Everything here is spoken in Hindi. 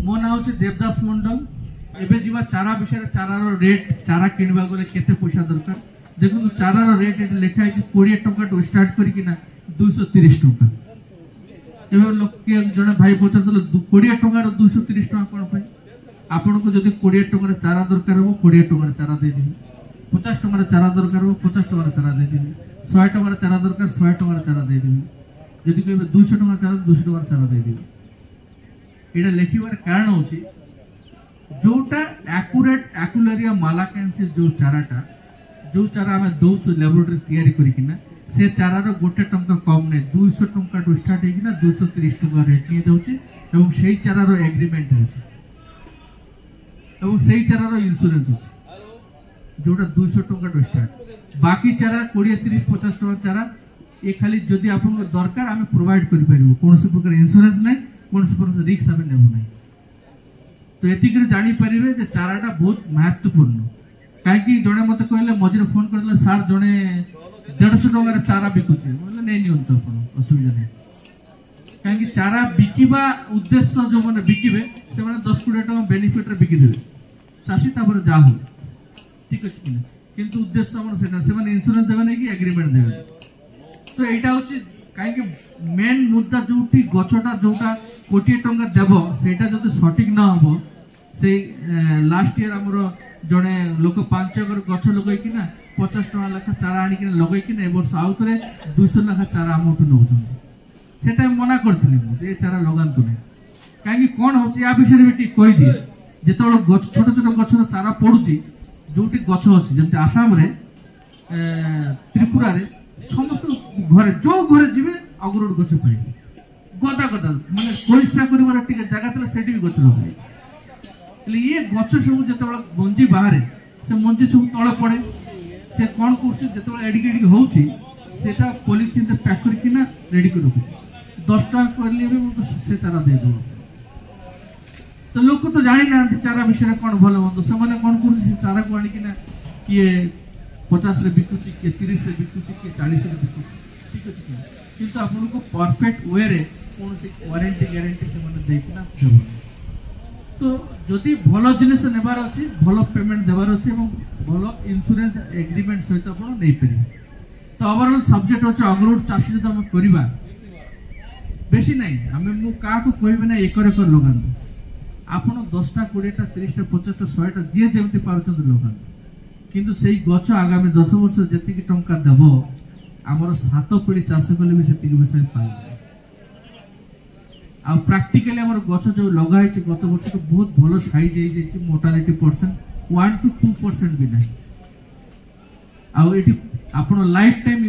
मो ना हूँ देवदास मंडल। एबे जीवा चारा विषय चारार रेट चारा किणवा गले केते पैसा दरकार देखो चारार रेट ये लिखा है 20 टंका टू स्टार्ट करकिना 230 टंका। एबे लोक जने भाई पचारले 20 टंका 230 टंका कोन पई आपन को जदी 20 टंका चारा दरकार हो 20 टंका चारा दे दिबी 50 टंका चारा दरकार हो 50 टंका चारा दे दिबी 100 टंका चारा दरकार 100 टंका चारा दे दिबी जदी कहबे 200 टंका चारा 200 टंका चारा दे दिबी। एटा लेखिबार कारण होची जोटा एक्यूरेट एक्युलेरिया मालाकेंसिस जो चाराटा जो चारा आम दौचु लैबोरेटरी तैयारी करिकिना से चारार गोटे टंका कम ने 200 टंका टू स्टार्ट होइकिना 230 टंका रेट निये दउची एवं सेही चारार एग्रीमेंट होची एवं सेही चारार इंश्योरेंस होची जोटा 200 टंका टू स्टार्ट बाकी चारा 20 30 50 टंका चारा ये खाली जदि आपन दरकार आम प्रोवाइड करि परिबो कोनोसी प्रकार इंश्योरेंस नै कोनोसी प्रकार रिस्क आम नेबो नै। तो एतिक जानी पारे जे चाराटा बहुत महत्वपूर्ण कहीं जड़े मत कहले मझे फोन कर सार जड़े 150 टंकार चारा बिकुचे नहीं नियंत असुविधा नहीं कहीं चारा बिकिबा उद्देश्य जो मैंने बिकिबे से 10-20 टका बेनिफिट बिकिदेवे चाषी जा हो ठीक अच्छे कि किंतु उद्देश्य से इंश्योरेंस देवे नहीं कि एग्रीमेंट देवे। तो यहाँ हूँ कहीं मेन मुद्दा जो गछटा जोटा 20 टंका देव से सठिक न हम से लास्ट ईयर आमर जड़े लोक 5 एकर गछ लगेकिना 50 टका लेखा चारा आनिक लगेकिना ए वर्ष आउ थे 200 लेखा चारा आम नौ से मना करी चारा लगातु ना कहीं कौन हो विषय भी कही दिए जो छोट छोट गछर चारा पड़ुची जो गछ अच्छी जमी आसाम त्रिपुरा समस्त घरे जो घरे जी अगरुड़ गछ पाइबे गदा गदा माने परिश्रा करिवार टिके जगह तले सेठी भी गछ लगे ये गछ सब जते मंजी बाहर से मंजी सब तले पड़े से कौन कर जो एडिक एडिक होउची सेटा पॉलिथिन रे पैक करकिना रेडी कर रखु 10 टका करले भी से चारा दे दो। तो लोक तो जानि ना चारा विषय कौन भल बंद से माने कौन कर चारा को आनिकिना किए 50 रे बिकुची के 30 रे बिकुची के 40 रे बिकुची ठीक अच्छे किंतु आपको परफेक्ट वे रे कौन सी वारंटी गारंटी से माने देकिना देबो। तो जदि भल जिनिस नेबार अछि भल पेमेंट देबार अछि एवं भल इंश्योरेंस एग्रीमेंट सहित आपण नै परिबे। तो ओवरऑल सब्जेक्ट होछ अगरुड़ चाषी जदि हम करबा बेसी नै हमें मु का को कहबे ना एकर एकर लगान आपण 10टा 20टा 30टा 50टा 100टा जे जेमति पाउछन लगान किंतु सेही गछ आगामी 10 वर्ष जतिक टंका देबो आमर 7 पीढ़ी चाष कले भी से विषय पाए आ प्रैक्टिकली आमर गछ जो लगाई गत वर्ष तो बहुत भल साइज हो जाए मोर्टालिटी परसेंट 1 to 2% भी नहीं आ लाइफ टाइम